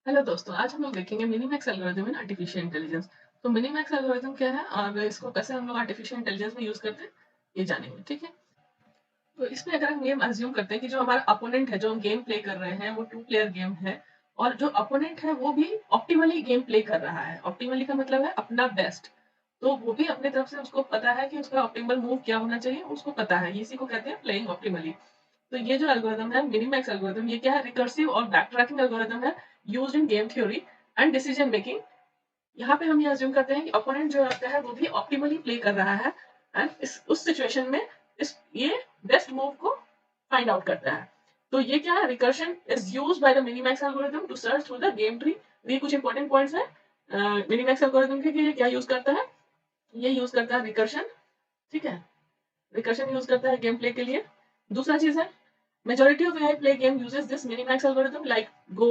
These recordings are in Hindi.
हेलो दोस्तों, आज हम लोग देखेंगे Minimax algorithm in artificial intelligence. तो मिनीमैक्स एल्गोरिथम क्या है और इसको कैसे हम लोग आर्टिफिशियल इंटेलिजेंस में यूज करते हैं, ये जानेंगे। ठीक है, तो इसमें अगर हम ये अज्यूम करते हैं कि जो हमारा अपोनेंट है, जो हम गेम प्ले कर रहे हैं, वो 2 प्लेयर गेम है और जो अपोनेंट है वो भी ऑप्टिमली गेम प्ले कर रहा है। ऑप्टिमली का मतलब है अपना बेस्ट। तो वो भी अपनी तरफ से उसको पता है कि उसका ऑप्टिमल मूव क्या होना चाहिए, उसको पता है। इसी को कहते हैं प्लेइंग ऑप्टिमली। तो ये जो एल्गोरिथम है मिनीमैक्स एल्गोरिथम, ये क्या है? रिकर्सिव और बैकट्रैकिंग एल्गोरिथम है, used in game theory and decision making. यहाँ पे हम ये अज्यूम करते हैं कि अपोनेंट जो आता है वो भी ऑप्टिमली प्ले कर रहा है एंड इस उस सिचुएशन में इस ये बेस्ट मूव को फाइंड आउट करता है। तो ये क्या है? Recursion is used by the minimax algorithm to search through the game tree. ये कुछ इंपॉर्टेंट पॉइंट्स है मिनीमैक्स एल्गोरिथम के कि ये क्या यूज करता है। ये यूज करता है रिकर्शन। ठीक है, रिकर्शन यूज करता है गेम प्ले के लिए। दूसरा चीज है, majority of AI play game uses this minimax algorithm like Go,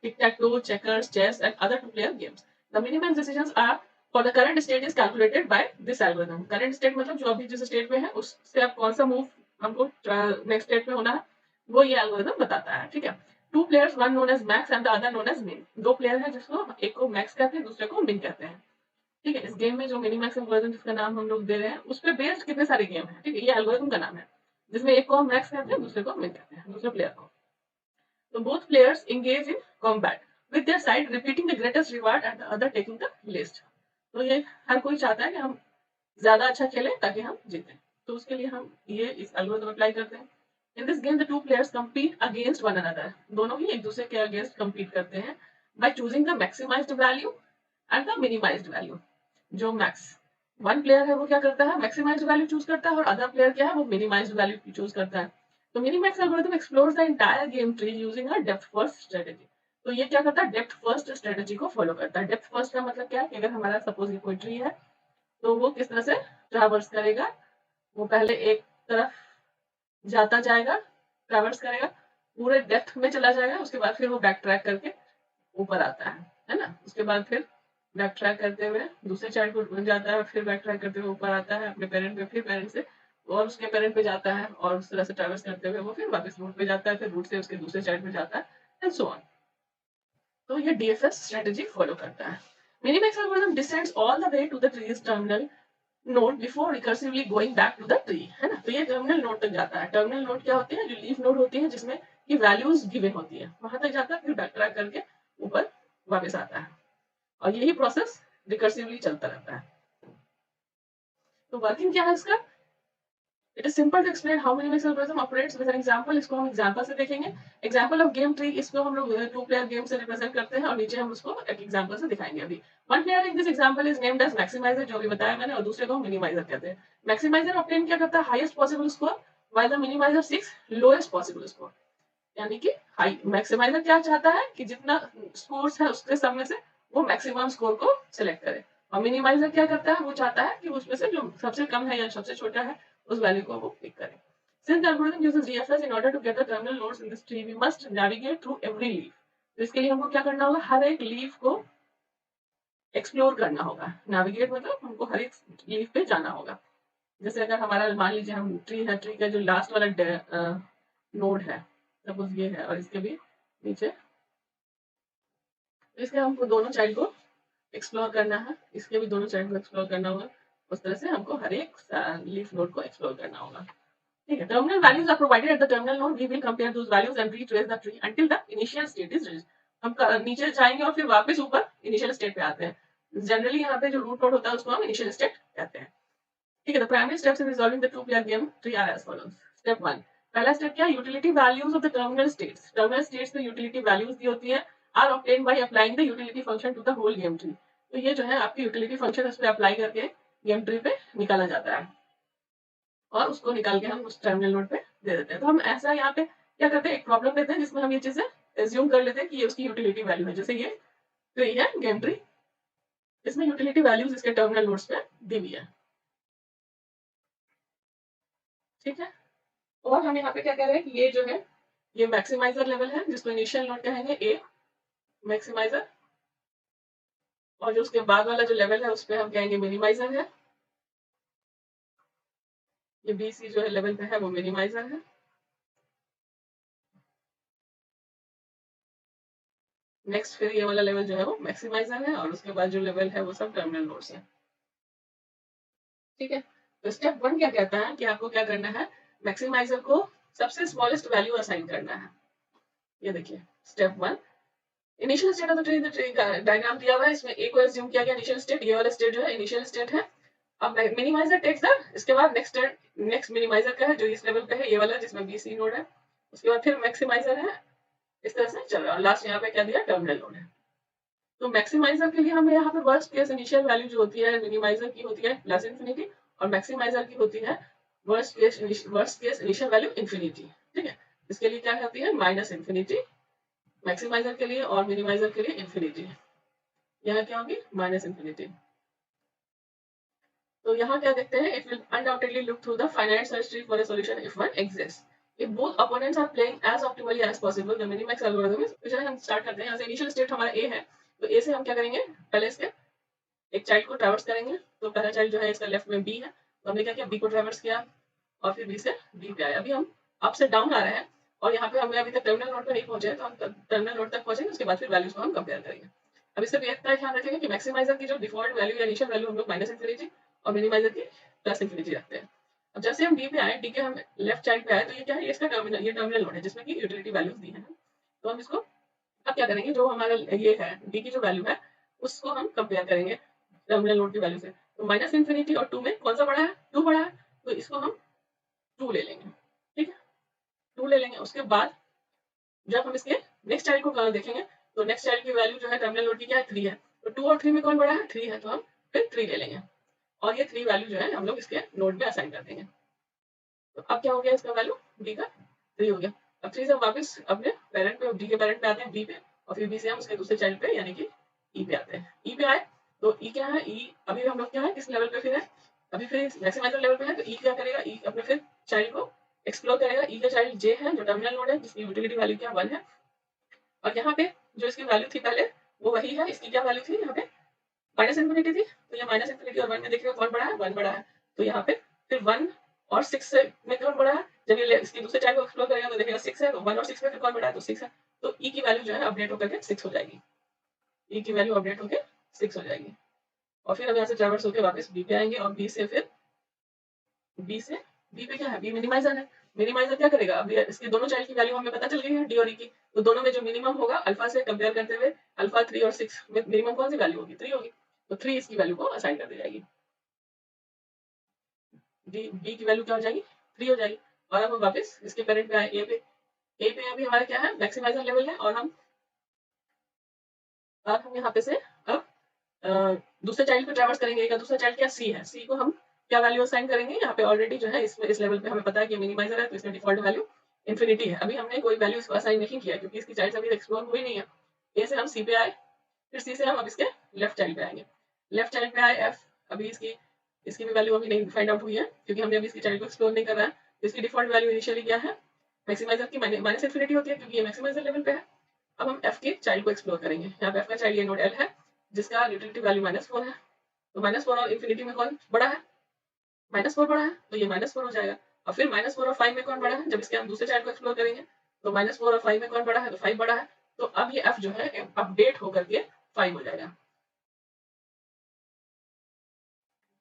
tic-tac-toe, checkers, chess, and other two-player games. The minimax decisions are for the current state is calculated by this algorithm. Current state मतलब जो अभी जिस स्टेट में है उससे अब कौन सा मूव हमको नेक्स्ट स्टेट में होना है, वो ये एल्गोरिथम बताता है। ठीक है, two players, one known as max and the other known as min. दो प्लेयर है जिसको एक को मैक्स कहते हैं, दूसरे को मिन कहते हैं। ठीक है, इस गेम में जो मिनीमैक्स एल्गोरिथम जिसका नाम हम लोग दे रहे हैं उस पे बेस्ड कितने सारे गेम है। ठीक है, ये एल्गोरिथम का नाम है जिसमें एक को हम मैक्स कहते हैं, दूसरे को मिन कहते हैं, दूसरे प्लेयर को। तो both players engage in combat with their side repeating the greatest reward and the other taking the least. तो ये हर कोई चाहता है कि हम ज्यादा अच्छा खेलें ताकि हम जीतें। तो उसके लिए हम ये इस एल्गोरिथम अप्लाई करते हैं। In this game the two players compete against one another. दोनों ही एक दूसरे के अगेंस्ट compete करते हैं by choosing the maximized value and the minimized value. जो मैक्स वन प्लेयर है वो क्या करता है? मैक्सिमाइज्ड वैल्यू चूज करता है और अदर प्लेयर क्या है? वो मिनिमाइज्ड वैल्यू चूज करता है। तो Minimax algorithm explores the entire game tree using a depth first strategy. तो ये क्या करता है? डेप्थ फर्स्ट स्ट्रेटजी को फॉलो करता है। डेप्थ फर्स्ट का मतलब क्या है कि अगर हमारा सपोज ये कोई ट्री है तो वो किस तरह से ट्रैवर्स करेगा। वो पहले एक तरफ जाता जाएगा, ट्रैवर्स करेगा, पूरे डेप्थ में चला जाएगा, उसके बाद फिर वो बैक ट्रैक करके ऊपर आता है ना। उसके बाद फिर बैक ट्रैक करते हुए दूसरे चाइल्ड को जाता है, फिर बैक ट्रैक करते हुए ऊपर आता है अपने पेरेंट पे, फिर पेरेंट से और उसके पेरेंट पे जाता है और उस तरह से ट्रैवर्स करते हुए वो फिर वापस रूट पे जाता है, फिर रूट से उसके दूसरे चाइल्ड पे जाता है एंड सो ऑन। तो ये डीएफएस स्ट्रेटजी फॉलो करता है। Minimax algorithm descends all the way to the tree's terminal node before recursively going back to the tree, है ना। तो ये टर्मिनल नोड तक जाता है। टर्मिनल नोड क्या होती है? जो लीफ नोड होती है जिसमें की वैल्यूज गिवन होती है, वहां तक जाता है, फिर बैक ट्रैक करके ऊपर वापस आता है और यही प्रोसेस रिकर्सिवली चलता रहता है। तो वर्किंग क्या है इसका? It is simple to explain how minimax algorithm operates with an example. इसको हम एग्जांपल से देखेंगे। एग्जांपल ऑफ गेम ट्री, इसको हम लोग टू प्लेयर गेम से रिप्रेजेंट करते हैं और नीचे हम उसको एक एग्जांपल से दिखाएंगे। अभी one player in this example is named as maximiser, जो भी बताया मैंने, और दूसरे को हम मिनिमाइजर कहते हैं। मैक्सिमाइजर ऑब्टेन क्या करता है? Highest possible score, while the minimiser seeks lowest possible score. यानी कि हाई मैक्सिमाइजर क्या चाहता है कि जितना स्कोर्स है उसके सब में से वो मैक्सिमम स्कोर को सिलेक्ट करे, और मिनिमाइजर क्या करता है? वो चाहता है कि उसमें से जो सबसे कम है या सबसे छोटा है उस वैल्यू को वो पिक करे। Since the algorithm uses DFS in order to get the terminal nodes in this tree, we must navigate through every leaf. तो इसके लिए हमको क्या करना होगा? हर एक लीफ को एक्सप्लोर करना होगा। नेविगेट मतलब हमको हर एक लीफ पे जाना होगा। जैसे अगर हमारा मान लीजिए हम ट्री है, ट्री का जो लास्ट वाला नोड है, सपोज ये है और इसके भी नीचे, तो इसके हमको दोनों चाइल्ड को एक्सप्लोर करना है, इसके भी दोनों चाइल्ड को एक्सप्लोर करना होगा। उस तरह से हमको हर एक लीफ नोड को एक्सप्लोर करना होगा। ठीक है, terminal values are provided at the terminal node. We will compare those values and retrace the tree until the initial state is reached. हम नीचे जाएंगे और फिर वापस ऊपर इनिशियल स्टेट पे आते हैं। जनरली यहाँ पे जो रूट नोड होता है उसको हम इनिशियल स्टेट कहते हैं। ठीक है, the primary steps in resolving the two player game tree are as follows. Step 1, पहला स्टेप क्या है? Utility values of the terminal states. Terminal states में यूटिलिटी वैल्यूज दी होती है, are obtained by applying the utility function to the whole game tree. तो ये जो है आपकी यूटिलिटी फंक्शन, उस पर अप्लाई करके गेम ट्री पे निकाला जाता है और उसको निकाल के हम उस टर्मिनल नोड पे दे देते हैं। तो हम ऐसा यहाँ पे क्या करते हैं? एक प्रॉब्लम देते हैं जिसमें हम ये चीजें एज्यूम कर लेते हैं कि ये उसकी यूटिलिटी वैल्यू है। जैसे ये ट्री है, गेम ट्री, इसमें यूटिलिटी वैल्यूज इसके टर्मिनल नोड्स पे दी हुई है। ठीक है, और हम यहाँ पे क्या कह रहे हैं कि ये जो है ये मैक्सिमाइजर लेवल है, जिसको इनिशियल नोड कहेंगे ए मैक्सिमाइजर, और जो उसके बाद वाला जो लेवल है उस पर हम कहेंगे मिनिमाइजर है। ये बी सी जो है लेवल पे है वो मिनिमाइजर है। नेक्स्ट फिर ये वाला लेवल जो है वो मैक्सिमाइजर है, और उसके बाद जो लेवल है वो सब टर्मिनल नोड्स है। ठीक है, तो स्टेप 1 क्या कहता है कि आपको क्या करना है, मैक्सिमाइजर को सबसे स्मॉलेस्ट वैल्यू असाइन करना है। ये देखिए step 1, initial state of the tree diagram दिया हुआ है, इसमें ए को एज्यूम किया गया इनिशियल स्टेट, ये वाला स्टेट जो है इनिशियल स्टेट है। अब मिनिमाइजर टेक्स द, इसके बाद नेक्स्ट मिनिमाइजर का है जो इस लेवल पे है, ये वाला जिसमें बी सी नोड है, उसके बाद फिर मैक्सिमाइजर है, इस तरह से चल रहा है। लास्ट यहाँ पे क्या दिया, टर्मिनल नोड है। तो मैक्सिमाइजर के लिए हमें यहाँ पे वर्स्ट केस इनिशियल वैल्यू जो होती है मिनिमाइजर की होती है प्लस इन्फिनिटी, और मैक्सिमाइजर की होती है worst case initial value infinity. ठीक है, इसके लिए क्या होती है माइनस इन्फिनिटी मैक्सिमाइजर के लिए, और मिनिमाइजर के लिए इन्फिनिटी। यहाँ क्या होगी, माइनस इन्फिनिटी। तो यहाँ क्या देखते हैं, it will undoubtedly look through the finite search tree for a solution if one exist, if both opponents are playing as optimally as possible the minimax algorithm is। तो चलिए हम स्टार्ट करते हैं। यहाँ से इनिशियल स्टेट हमारा ए है, तो ए से हम क्या करेंगे, पहले इसके एक चाइल्ड को ट्रैवर्स करेंगे। तो पहला चाइल्ड जो है इसका लेफ्ट में बी है, तो हमने क्या किया, बी को ट्रैवर्स किया और फिर बी से डी पे आए। अभी हम अप से डाउन आ रहे हैं, और यहाँ पे हमें अभी तक टर्मिनल नोड पे नहीं पहुंचे, तो हम टर्मिनल नोड तक पहुंचेंगे, उसके बाद फिर वैल्यूज को हम कंपेयर करेंगे। अब इससे भी इतना ध्यान रखेंगे कि मैक्सिमाइजर की जो डिफॉल्ट वैल्यू या इनिशियल वैल्यू हम लोग माइनस इन्फिनिटी और मिनिमाइजर की प्लस इन्फिनिटी रखते हैं। अब जैसे हम डी पे आए, डी के हम लेफ्ट चाइल्ड पे आए, तो ये क्या है, इसका टर्मिनल, ये टर्मिनल नोड है जिसमें कि यूटिलिटी वैल्यूज दी है। तो हम इसको अब क्या करेंगे, जो हमारा ये है डी की जो वैल्यू है उसको हम कंपेयर करेंगे टर्मिनल नोड की वैल्यू से। तो माइनस इन्फिनिटी और 2 में कौन सा बड़ा है, 2 बड़ा है, तो इसको हम 2 ले लेंगे। ठीक है, 2 ले लेंगे। उसके बाद जब हम इसके नेक्स्ट चाइल्ड को देखेंगे, तो नेक्स्ट चाइल्ड की वैल्यू जो है टर्मिनल नोड की क्या है, 3 है, तो 2 और 3 में कौन बड़ा है, 3 है, तो हम फिर 3 ले लेंगे, और ये 3 वैल्यू जो है हम लोग इसके नोड में असाइन कर देंगे। तो अब क्या हो गया, इसका वैल्यू डी का 3 हो गया। अब 3 से हम वापस अपने पेरेंट पे, डी के पेरेंट पे आते हैं बी पे, और फिर बी से हम उसके दूसरे चाइल्ड पे यानी कि ई पे आते हैं। ई पे आए तो ई क्या है, ई अभी हम लोग क्या है, किस लेवल पे फिर है, अभी फिर मैक्सिमाइजर लेवल पे है, तो ई क्या करेगा, ई अपने फिर चाइल्ड को एक्सप्लोर करेगा। ई का चाइल्ड जे है जो टर्मिनल नोड है, जिसकी यूटिलिटी वैल्यू क्या 1 है, और यहाँ पे जो इसकी वैल्यू थी पहले वो वही है। इसकी क्या वैल्यू थी, यहाँ पे माइनस इन्फिनिटी थी, तो ये माइनस इन्फिनिटी और 1 में देखिएगा कौन बड़ा है, 1 बड़ा है, तो यहाँ पे फिर 1 और 6 से में कौन बड़ा है, जब ये इसकी दूसरे चाइल्ड को एक्सप्लोर करेगा तो देखेगा 6 है, तो 1 और 6 में फिर कौन बड़ा है, तो 6 है, तो ई की वैल्यू जो है अपडेट होकर के 6 हो जाएगी, ई की वैल्यू अपडेट होकर 6 हो जाएगी। और फिर हम यहाँ से ट्रैवर्स होकर वापस बी पे आएंगे, और बी से फिर बी से बी पे क्या है, बी मिनिमाइजर है, मिनिमाइजर क्या करेगा, अभी इसके दोनों चाइल्ड की वैल्यू हमें पता चल गई है डी और ई की, तो दोनों में जो मिनिमम होगा अल्फा से कंपेयर करते हुए, अल्फा 3 और 6 में मिनिमम कौन सी वैल्यू होगी, 3 होगी, तो 3 इसकी वैल्यू को असाइन कर दी जाएगी, बी की वैल्यू क्या हो जाएगी, 3 हो जाएगी। और अब हम वापस इसके पेरेंट पे आए ए पे, ए पे अभी हमारा क्या है, मैक्सिमाइजर लेवल है, और हम यहाँ पे से अब दूसरे चाइल्ड को ट्रैवर्स करेंगे। का दूसरा चाइल्ड क्या, सी है, सी को हम क्या वैल्यू असाइन करेंगे, यहाँ पे ऑलरेडी जो है इस लेवल पे हमें पता है कि मिनिमाइजर है, तो इसमें डिफॉल्ट वैल्यू इन्फिनिटी है। अभी हमने कोई वैल्यू इसको असाइन नहीं किया क्योंकि इसकी चाइल्ड अभी एक्सप्लोर हुई नहीं है। ए से हम सी पे आए, फिर सी से हम अब इसके लेफ्ट चाइल्ड पे आएंगे, लेफ्ट चाइल्ड पे आए एफ, अभी इसकी भी वैल्यू अभी नहीं फाइंड आउट हुई है क्योंकि हमने अभी इसकी चाइल्ड को एक्सप्लोर नहीं कर रहा है। तो इसकी डिफॉल्ट वैल्यू इनिशियली क्या है, मैक्सिमाइजर की माइनस इन्फिनिटी होती है क्योंकि ये मैक्सिमाइजर लेवल पे है। अब हम एफ के चाइल्ड को एक्सप्लोर करेंगे, यहाँ पे एफ का चाइल्ड ये नोड एल है जिसका यूटिलिटी वैल्यू -4 है, तो -4 और इन्फिनिटी में कौन बड़ा है, -4 बड़ा है, तो ये -4 हो जाएगा। और फिर -4 और 5 में कौन बड़ा है, जब इसके हम दूसरे चाइल्ड को एक्सप्लोर करेंगे, तो -4 और 5 में कौन बड़ा है, तो 5 बड़ा है, तो अब ये f जो है अपडेट होकर के 5 हो जाएगा।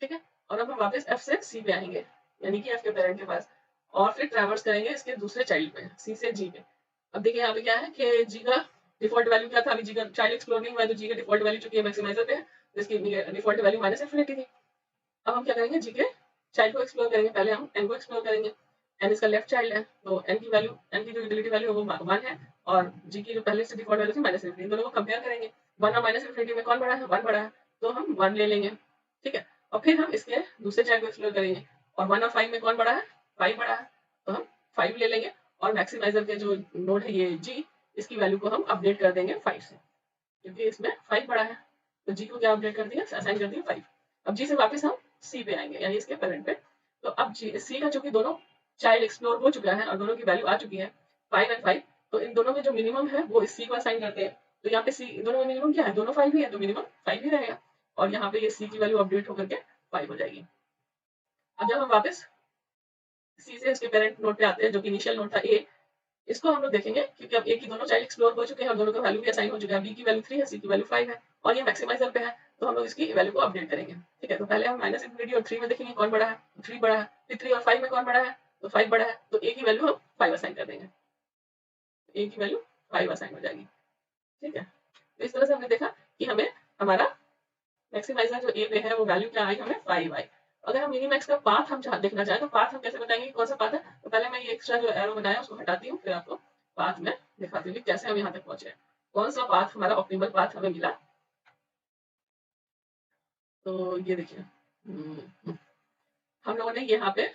ठीक है, और अब हम वापस f से c पे आएंगे यानी कि f के पेरेंट के पास, और फिर ट्रैवर्स करेंगे इसके दूसरे चाइल्ड पे, c से g पे। अब देखिए यहाँ पे क्या है कि g का डिफॉल्ट वैल्यू क्या था, अभी g का चाइल्ड एक्सप्लोर नहीं हुआ है, तो g का डिफॉल्ट वैल्यू चूंकि मैक्सिमाइजर पे है, तो इसकी डिफॉल्ट वैल्यू -इन्फिनिटी थी। अब हम क्या करेंगे, जी के चाइल्ड को एक्सप्लोर करेंगे, पहले हम एन को एक्सप्लोर करेंगे, एन इसका लेफ्ट चाइल्ड है, तो एन की जो यूटिलिटी वैल्यू है वो 1 है, और जी की जो पहले से डिफॉल्ट वैल्यू थी -इन्फिनिटी, दोनों को कंपेयर करेंगे, 1 और -इन्फिनिटी में कौन बड़ा है, 1 बड़ा है, तो हम 1 ले लेंगे। ठीक है, और फिर हम इसके दूसरे चाइल्ड को एक्सप्लोर करेंगे, और 1 और 5 में कौन बड़ा है, 5 बड़ा है, तो हम 5 ले लेंगे, और मैक्सिमाइजर के जो नोड है ये जी, इसकी वैल्यू को हम अपडेट कर देंगे 5 से, क्योंकि इसमें 5 बड़ा है, तो जी को क्या अपडेट कर दिया, असाइन कर दिया 5। अब जी से वापस हम सी पे आएंगे यानी इसके पेरेंट पे, तो अब सी का चूंकि दोनों चाइल्ड एक्सप्लोर हो चुका है और दोनों की वैल्यू आ चुकी है 5 एंड 5, तो इन दोनों में जो मिनिमम है वो इस सी को असाइन करते हैं, तो यहाँ पे सी दोनों में मिनिमम क्या है, दोनों 5 ही है, तो मिनिमम 5 ही रहेगा, और यहाँ पे ये सी की वैल्यू अपडेट होकर के 5 हो जाएगी। अब जब हम वापस सी से इसके पेरेंट नोड पे आते हैं जो कि इनिशियल नोड था ए, इसको हम लोग देखेंगे क्योंकि अब ए की दोनों चाइल्ड एक्सप्लोर हो चुके हैं और दोनों का वैल्यू भी असाइन हो चुका है। बी की वैल्यू 3 है, सी की वैल्यू 5 है और ये मैक्सिमाइजर पे है, तो हम लोग इसकी वैल्यू को अपडेट करेंगे। ठीक है, तो पहले हम माइनस इंफिनिटी और 3 में देखेंगे कौन बड़ा है। 3 बड़ा है, फिर 3 और 5 में कौन बड़ा है, तो 5 बड़ा है, तो ए की वैल्यू हम 5 असाइन कर देंगे, ए की वैल्यू 5 असाइन हो जाएगी। ठीक है, तो इस तरह से हमने देखा कि हमें हमारा मैक्सिमाइजर जो ए पे है वो वैल्यू क्या आई, हमें 5 आई। अगर हम मिनीमैक्स का पाथ हम देखना चाहें तो पाथ हम कैसे बताएंगे, कौन सा पाथ है, तो पहले मैं ये एक्स्ट्रा जो एरो बनाया उसको हटाती हूँ, फिर आपको पाथ में दिखाती हूँ कि कैसे हम यहाँ तक पहुंचे, कौन सा पाथ हमारा ऑप्टिमल पाथ हमें मिला। तो ये देखिए, हम लोगों ने यहाँ पे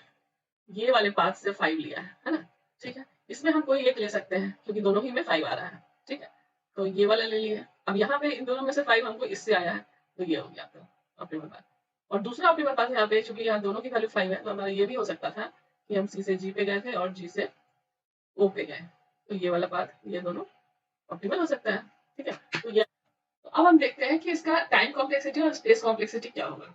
ये वाले पाथ से 5 लिया है ना। ठीक है, इसमें हम कोई एक ले सकते हैं क्योंकि दोनों ही में 5 आ रहा है। ठीक है, तो ये वाला ले लिया। अब यहाँ पे इन दोनों में से 5 हमको इससे आया है, तो ये हो गया आपका ऑप्टिमल पाथ। और दूसरा ऑप्टिमल पाथ यहाँ पे, चूंकि यहाँ दोनों की वैल्यू 5 है, तो हमारा ये भी हो सकता था कि हम सी से जी पे गए थे और जी से ओ पे गए, तो ये वाला पाथ, ये दोनों ऑप्टिमल हो सकता है। ठीक है, तो ये, तो अब हम देखते हैं कि इसका टाइम कॉम्प्लेक्सिटी और स्पेस कॉम्प्लेक्सिटी क्या होगा।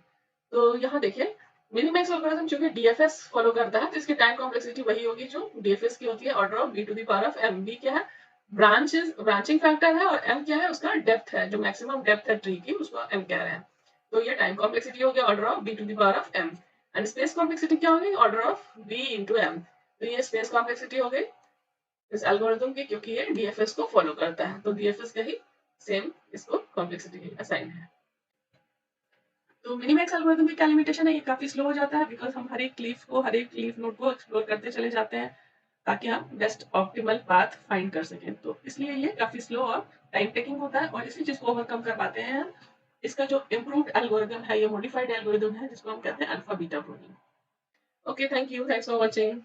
तो यहाँ देखिए, मिनिमैक्स एल्गोरिथम चूंकि डीएफएस फॉलो करता है, तो इसकी टाइम कॉम्प्लेक्सिटी वही होगी जो डीएफएस की होती है, order of B to the power of M. B क्या है, ब्रांचिंग फैक्टर है, और एम क्या है, उसका डेप्थ है, जो मैक्सिमम डेप्थ है ट्री की, उसको एम कह रहे हैं। तो ये टाइम कॉम्प्लेक्सिटी हो गया order of B to the power of M. And space complexity क्या होगी, order of B into M. तो ये स्पेस कॉम्प्लेक्सिटी हो गई इस एल्गोरिथम की, क्योंकि ये डीएफएस को फॉलो करता है, तो डीएफएस का ही सेम इसको कॉम्प्लेक्सिटी असाइन है। तो मिनीमैक्स एल्गोरिथम की क्या लिमिटेशन है, ये काफी स्लो हो जाता है, बिकॉज हम हर एक लीफ नोड को एक्सप्लोर करते चले जाते हैं ताकि हम बेस्ट ऑप्टिमल पाथ फाइंड कर सकें। तो इसलिए ये काफी स्लो और टाइम टेकिंग होता है, और इसी चीज को ओवरकम कर पाते हैं हम। इसका जो इम्प्रूव्ड एल्गोरिथम है, ये मॉडिफाइड एल्गोरिथम है, जिसको हम कहते हैं alpha beta pruning. Okay, thank you, thanks for watching.